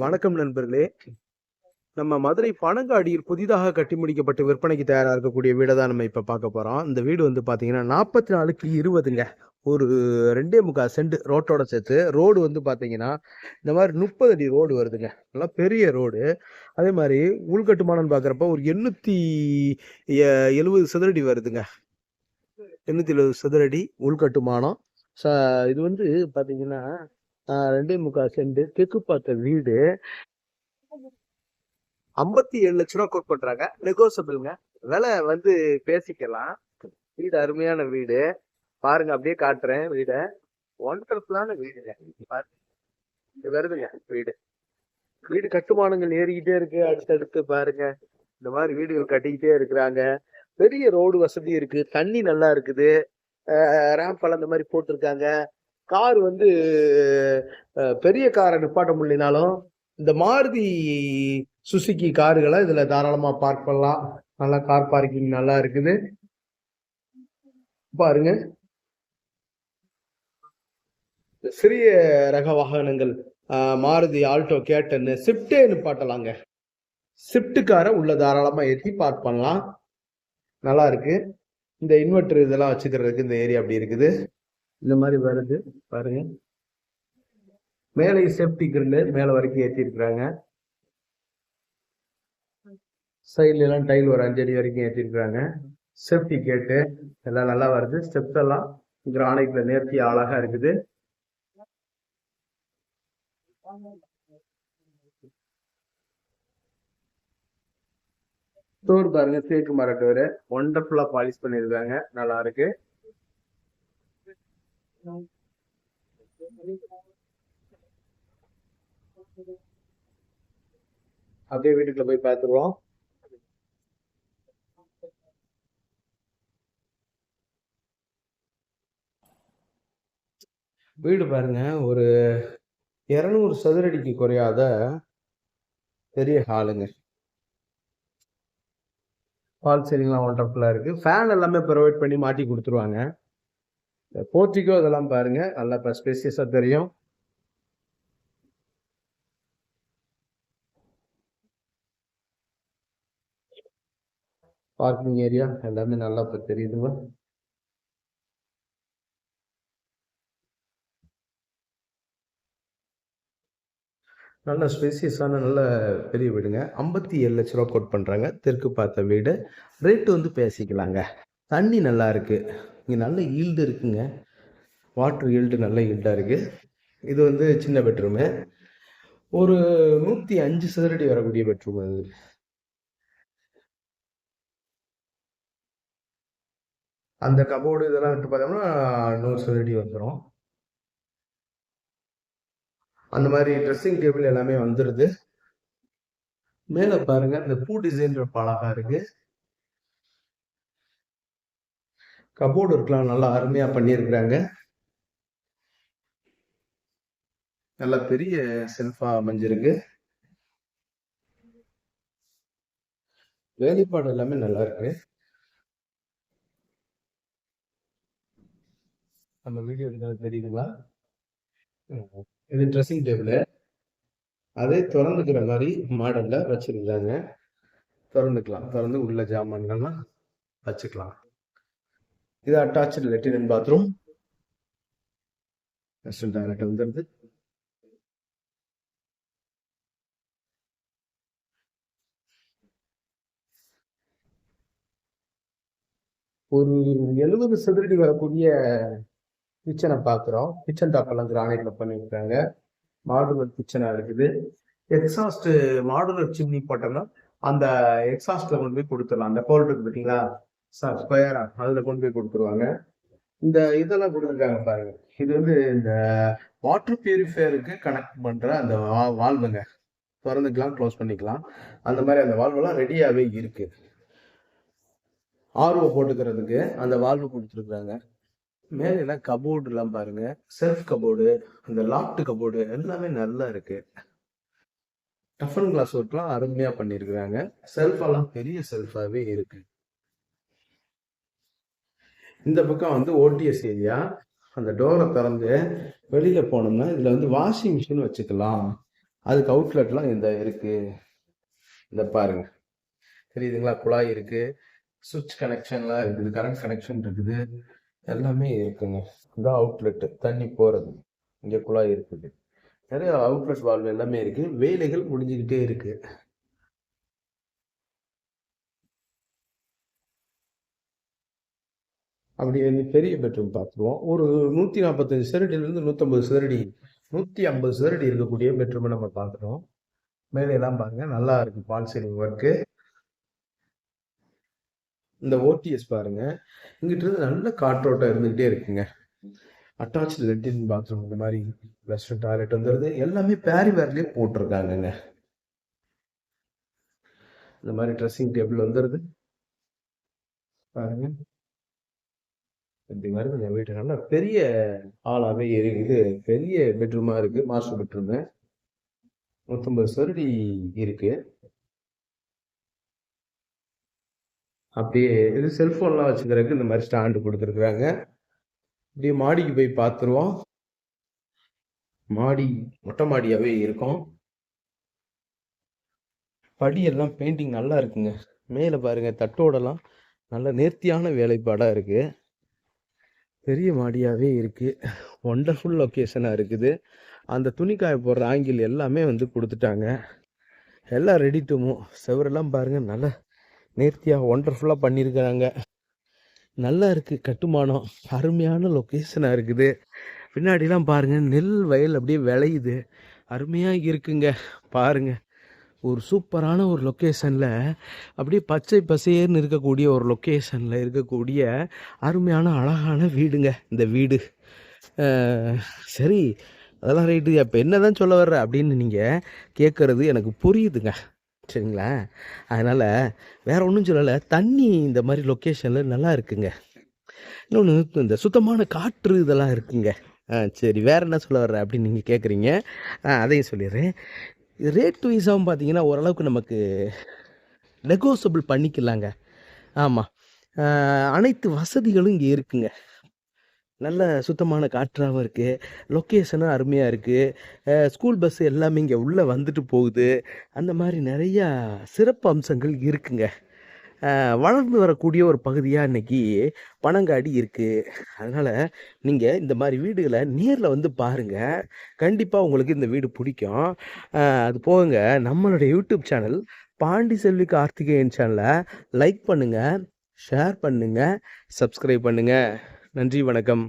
வணக்கம் நண்பர்களே. நம்ம மதுரை பனங்காடியில் புதிதாக கட்டி முடிக்கப்பட்டு விற்பனைக்கு தயாரா இருக்கக்கூடிய வீட தான் நம்ம இப்ப பார்க்க போறோம். இந்த வீடு வந்து பாத்தீங்கன்னா 44க்கு 20ங்க. ஒரு 2.25 சென்ட் ரோட்டோட சேர்த்து. ரோடு வந்து பாத்தீங்கன்னா இந்த மாதிரி 30 அடி ரோடு வருதுங்க. நல்லா பெரிய ரோடு. அதே மாதிரி உள்கட்டுமானம் பாக்குறப்ப ஒரு 870 சதுரடி வருதுங்க. 870 சதுரடி உள்கட்டுமானம். இது வந்து பாத்தீங்கன்னா 2.25 சென்ட் தெற்கு பார்த்த வீடு. 57 லட்ச ரூபா கோட் பண்றாங்க. நெகோசியபிள்ங்க. விலை வந்து பேசிக்கலாம். வீடு அருமையான வீடு. பாருங்க, அப்படியே காட்டுறேன் வீட. ஒண்டர்ஃபுல்லான வீடுங்க. வருதுங்க வீடு. வீடு கட்டுமானங்கள் ஏறிக்கிட்டே இருக்கு. அடுத்தடுத்து பாருங்க, இந்த மாதிரி வீடுகள் கட்டிக்கிட்டே இருக்கிறாங்க. பெரிய ரோடு வசதி இருக்கு. தண்ணி நல்லா இருக்குது. ரேம்ப் எல்லாம் இந்த மாதிரி போட்டிருக்காங்க. கார் வந்து பெரிய காரை நிப்பாட்ட முடியலனாலும் இந்த மாருதி சுசுகி காருகளை இதுல தாராளமா பார்க் பண்ணலாம். நல்லா கார் பார்க்கிங் நல்லா இருக்குது. பாருங்க, சிறிய ரக வாகனங்கள் மாருதி ஆல்டோ கேட்டன் ஸ்விஃப்டே நிப்பாட்டலாங்க. ஸ்விஃப்ட் காரை உள்ள தாராளமா ஏற்றி பார்க் பண்ணலாம். நல்லா இருக்கு. இந்த இன்வெர்டர் இதெல்லாம் வச்சுக்கிறதுக்கு இந்த ஏரியா அப்படி இருக்குது. இந்த மாதிரி வருது பாருங்க. மேலே சேஃப்டி கிரில் மேல வரைக்கும் ஏற்றி இருக்கிறாங்க. சைட்ல எல்லாம் டைல் ஒரு 5 அடி வரைக்கும் ஏற்றிருக்கிறாங்க. சேஃப்டி கேட்டு எல்லாம் நல்லா வருது. ஸ்டெப்ஸ் எல்லாம் கிரானைட்ல நேர்த்தி அழகா இருக்குது. டோர் பாருங்க, தேக்கு மர டோரு. ஒண்டர்ஃபுல்லா பாலிஷ் பண்ணிருக்காங்க. நல்லா இருக்கு. அப்படியே வீட்டுக்குள்ள போய் பார்த்துருவோம். வீடு பாருங்க, ஒரு 200 சதுரடிக்கு குறையாத பெரிய ஹாலுங்க. ஃபால் சீலிங்லாம் ஒண்டர்ஃபுல்லா இருக்கு. ஃபேன் எல்லாமே ப்ரொவைட் பண்ணி மாட்டி கொடுத்துருவாங்க. போர்ட்டிகோ இதெல்லாம் பாருங்க, நல்லா ஸ்பேசியஸா தெரியும். பார்க்கிங் ஏரியா எல்லாமே நல்லா தெரியுதுங்க. நல்ல ஸ்பேசியஸான நல்ல பெரிய வீடுங்க. 57 லட்ச ரூபா கோட் பண்றாங்க. தெற்கு பார்த்த வீடு. ரேட்டு வந்து பேசிக்கலாங்க. தண்ணி நல்லா இருக்கு. இங்க நல்ல ஈல்டு இருக்குங்க. வாட்டர் ஈல்டு நல்ல ஈல்டா இருக்கு. இது வந்து சின்ன பெட்ரூமு. ஒரு 105 சதுரடி வரக்கூடிய பெட்ரூம் அது. அந்த கபோர்டு இதெல்லாம் விட்டு பார்த்தோம்னா 100 சதுரடி வந்துடும். அந்த மாதிரி ட்ரெஸ்ஸிங் டேபிள் எல்லாமே வந்துருது. மேல பாருங்க, இந்த பூ டிசைன் ரொம்ப அழகா இருக்கு. கபோர்டு இருக்கலாம், நல்லா அருமையா பண்ணியிருக்கிறாங்க. நல்லா பெரிய செல்ஃபா அமைஞ்சிருக்கு. வேலைப்பாடு எல்லாமே நல்லா இருக்கு. நம்ம வீடியோ எடுக்கிறது தெரியுதுங்களா? இது ட்ரெஸ்ஸிங் டேபிள். அதே திறந்துக்கிற மாதிரி மாடல்ல வச்சிருக்காங்க. திறந்துக்கலாம். திறந்து உள்ள ஜாமான்கள்லாம் வச்சுக்கலாம். இது attach latrine and bathroom. Western toilet வந்துருது. ஒரு 70 சதுரடி வரக்கூடிய கிச்சனை பார்க்குறோம். கிச்சன் டாப் எல்லாம் கிரானைட்ல பண்ணியிருக்காங்க. மாடுலர் கிச்சனா இருக்குது. எக்ஸாஸ்ட் மாடுலர் சிம்னி போட்டோம்னா அந்த எக்ஸாஸ்ட்ல கொண்டு போய் கொடுத்துடலாம். அந்த ஹோல் இருக்கு பார்த்தீங்களா, ஸ்கொயரா, அதுல கொண்டு போய் கொடுத்துருவாங்க. இந்த இதெல்லாம் கொடுத்துருக்காங்க பாருங்க. இது வந்து இந்த வாட்டர் பியூரிஃபையருக்கு கனெக்ட் பண்ற அந்த வால்வுங்க. திறந்துக்கலாம், க்ளோஸ் பண்ணிக்கலாம். அந்த மாதிரி அந்த வால்வெல்லாம் ரெடியாவே இருக்கு. ஆர்ஓ போட்டுக்கிறதுக்கு அந்த வால்வு கொடுத்துருக்குறாங்க. மேல எல்லாம் கபோர்டு எல்லாம் பாருங்க. செல்ஃப் கபோர்டு, அந்த லாக்ட் கபோர்டு எல்லாமே நல்லா இருக்கு. டஃபன் கிளாஸ் ஒர்க்லாம் அருமையா பண்ணிருக்கிறாங்க. செல்ஃப் எல்லாம் பெரிய செல்ஃபாவே இருக்கு. இந்த பக்கம் வந்து ஓடிஎஸ் ஏரியா. அந்த டோரை திறந்து வெளியில போனோம்னா இதுல வந்து வாஷிங் மிஷின் வச்சுக்கலாம். அதுக்கு அவுட்லெட்லாம் இந்த இருக்கு. இந்த பாருங்க, தெரியுதுங்களா? குழாய் இருக்கு, சுவிட்ச் கனெக்ஷன்லாம் இருக்குது, கரண்ட் கனெக்ஷன் இருக்குது, எல்லாமே இருக்குங்க. இந்த அவுட்லெட் தண்ணி போறது, இங்க குழாய் இருக்குது, நிறைய அவுட்லெட் வால்வு எல்லாமே இருக்கு. வேலைகள் முடிஞ்சுக்கிட்டே இருக்கு. அப்படி பெரிய பெட்ரூம் பார்த்துருவோம். ஒரு 145 சதுரடியிலிருந்து 150 சதுரடி, 150 சதுரடி இருக்கக்கூடிய பெட்ரூமை நம்ம பார்க்குறோம். மேலே எல்லாம் பாருங்க, நல்லா இருக்கு பால் சீலிங் ஒர்க்கு. இந்த ஓடிஎஸ் பாருங்க, இங்கிட்ட இருந்து நல்ல காற்றோட்டம் இருந்துகிட்டே இருக்குங்க. அட்டாச்சு லெட்டின் பாத்ரூம், இந்த மாதிரி வெஸ்டர்ன் டாய்லெட் வந்துடுது. எல்லாமே பேரிவேர்லயே போட்டிருக்காங்கங்க. இந்த மாதிரி ட்ரெஸ்ஸிங் டேபிள் வந்துடுது பாருங்க. இப்படி வருதுங்க வீட்டு. நல்லா பெரிய ஹாலாவே இருக்குது, பெரிய பெட்ரூமா இருக்கு, மாஸ்டர் பெட்ரூமு. 150 சதுரடி இருக்கு. அப்படியே இது செல்போன்லாம் வச்சுக்கிறதுக்கு இந்த மாதிரி ஸ்டாண்டு கொடுத்துருக்குறாங்க. அப்படியே மாடிக்கு போய் பார்த்துருவோம். மாடி மொட்டை மாடியாவே இருக்கும். படியெல்லாம் பெயிண்டிங் நல்லா இருக்குங்க. மேலே பாருங்க, தட்டோடலாம் நல்ல நேர்த்தியான வேலைப்பாடாக இருக்கு. பெரிய மாடியாவே இருக்கு. ஒண்டர்ஃபுல் லொக்கேஷனாக இருக்குது. அந்த துணி காய போடுற ஆங்கிள் எல்லாமே வந்து கொடுத்துட்டாங்க. எல்லாம் ரெடி டு மூவ். செவரெல்லாம் பாருங்க, நல்லா நேர்த்தியாக ஒண்டர்ஃபுல்லாக பண்ணியிருக்கிறாங்க. நல்லா இருக்குது கட்டுமானம். அருமையான லொக்கேஷனாக இருக்குது. பின்னாடிலாம் பாருங்கள், நெல் வயல் அப்படியே விளையுது. அருமையாக இருக்குங்க. பாருங்கள், ஒரு சூப்பரான ஒரு லொக்கேஷனில் அப்படியே பச்சை பசேர்னு இருக்கக்கூடிய ஒரு லொக்கேஷனில் இருக்கக்கூடிய அருமையான அழகான வீடுங்க இந்த வீடு. சரி, அதெல்லாம் ரைட்டு. இப்போ என்ன தான் சொல்ல வர்ற அப்படின்னு நீங்கள் கேட்குறது எனக்கு புரியுதுங்க, சரிங்களா? அதனால் வேற ஒன்றும் சொல்லலை. தண்ணி இந்த மாதிரி லொக்கேஷனில் நல்லா இருக்குங்க. இன்னொன்று, இந்த சுத்தமான காற்று இதெல்லாம் இருக்குங்க. சரி, வேற என்ன சொல்ல வர்ற அப்படின்னு நீங்கள் கேட்குறீங்க. அதையும் சொல்லிடுறேன். ரேட் வைஸாகவும் பார்த்தீங்கன்னா ஓரளவுக்கு நமக்கு நெகோசபிள் பண்ணிக்கலாங்க. ஆமாம், அனைத்து வசதிகளும் இங்கே இருக்குங்க. நல்ல சுத்தமான காற்றாகவும் இருக்குது, லொக்கேஷனும் அருமையாக இருக்குது, ஸ்கூல் பஸ் எல்லாமே இங்கே உள்ளே வந்துட்டு போகுது. அந்த மாதிரி நிறையா சிறப்பு அம்சங்கள் இருக்குங்க. வளர்ந்து வரக்கூடிய ஒரு பகுதியாக இன்றைக்கி பனங்காடி இருக்குது. அதனால் நீங்கள் இந்த மாதிரி வீடுகளை நேரில் வந்து பாருங்கள், கண்டிப்பாக உங்களுக்கு இந்த வீடு பிடிக்கும். அது போகுங்க, நம்மளுடைய யூடியூப் சேனல் பாண்டி செல்வி கார்த்திகேயன் சேனலை லைக் பண்ணுங்கள், ஷேர் பண்ணுங்கள், சப்ஸ்கிரைப் பண்ணுங்கள். நன்றி, வணக்கம்.